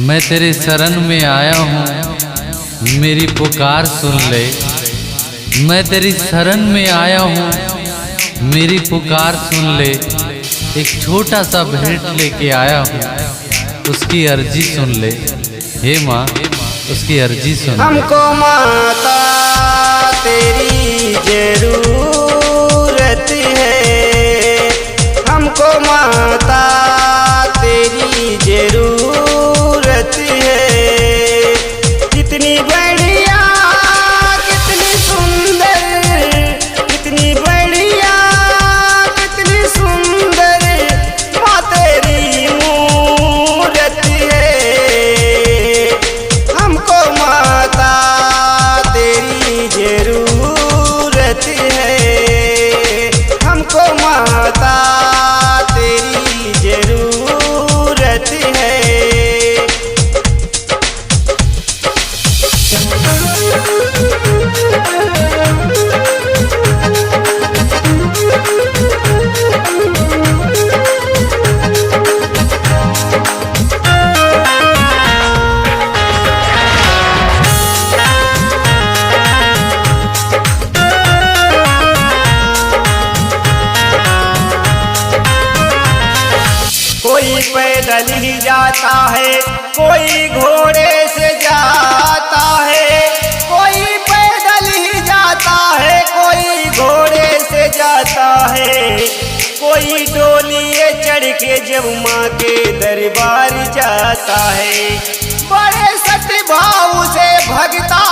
मैं तेरे शरण में आया हूँ, मेरी पुकार सुन ले। मैं तेरी शरण में आया हूँ, मेरी पुकार सुन ले। एक छोटा सा भेंट लेके आया हूँ, उसकी अर्जी सुन ले। हे माँ, उसकी अर्जी सुन ले। हमको माता तेरी जरूरत है, हमको माता तेरी जरूरत है। कितनी बढ़िया, कितनी सुंदर, कितनी बढ़िया, कितनी सुंदर माँ तेरी मूरत है। हमको माता तेरी जरूरत है, हमको माता तेरी जरूरत है। कोई पैदल ही जाता है, कोई घोड़े से जाता है। कोई पैदल ही जाता है, कोई घोड़े से जाता है। कोई डोलिए चढ़ के जब माँ के दरबार जाता है। बड़े सतभाव से भगता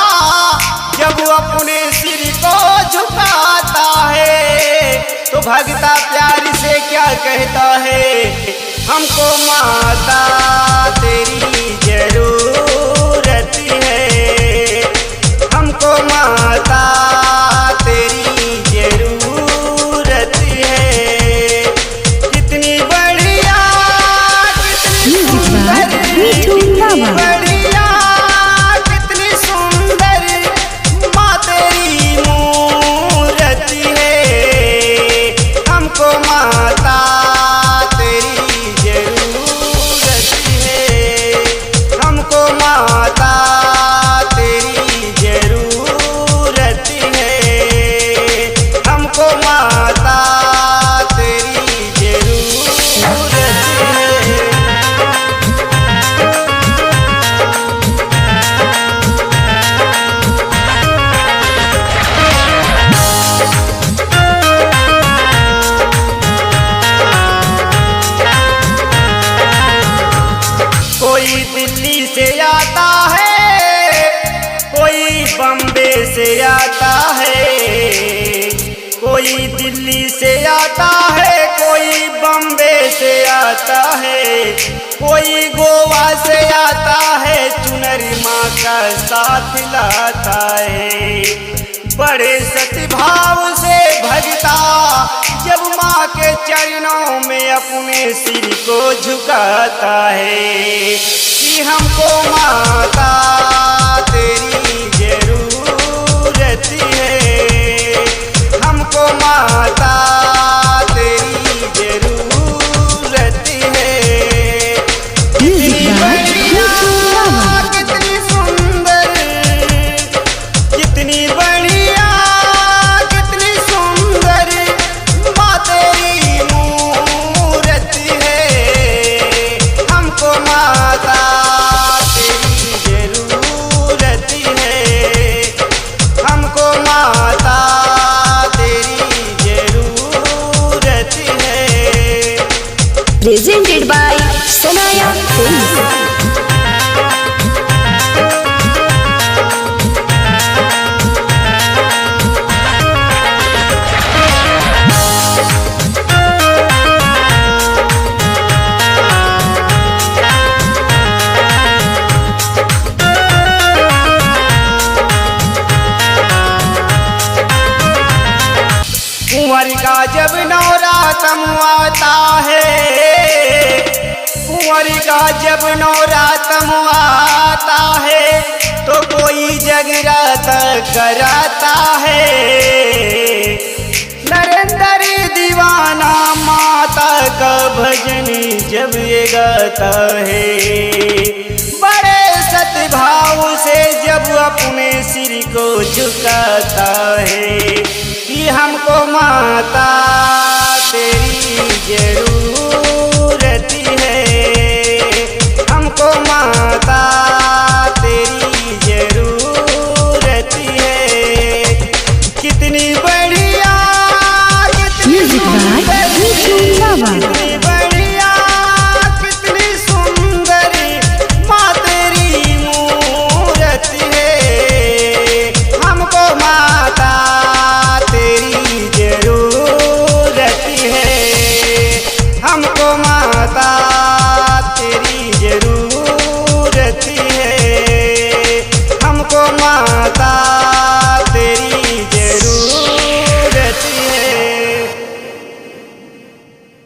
जब अपने सिर को झुकाता है, तो भगता प्यार से क्या कहता है? हमको माता तेरी जरूरत है, हमको माता तेरी जरूरत है। कितनी बढ़िया, कितनी सुंदर, कितनी बढ़िया, कितनी सुंदर माँ तेरी मूरत है। हमको माता हमको माता तेरी जरूरत है, हमको माता तेरी जरूरत है। कोई दिल्ली से आता है, कोई बम्बे से आता है। कोई दिल्ली से आता है, कोई बम्बे से आता है। कोई गोवा से आता है, चुनरी माँ का साथ लाता है। बड़े सतभाव से भगता जब माँ के चरणों में अपने सिर को झुकाता है कि हमको माता तेरी जरूरत है, हमको माता तेरी जरूरत है। कितनी बढ़िया, कितनी सुंदर, कितनी बढ़िया, कितनी सुंदर माँ तेरी मूरत है। हमको माता तेरी जरूरत है, हमको माता तेरी जरूरत है। Presented by Sanaya Films. कुंवर का जब नवरातम आता है, कुंवर का जब नवरातम आता है, तो कोई जगराता कराता है। नरेंद्र दीवाना माता का भजन जब ये गाता है, को झुकाता है कि हमको माता तेरी जरूरत है, हमको माता तेरी जरूरत है। कितनी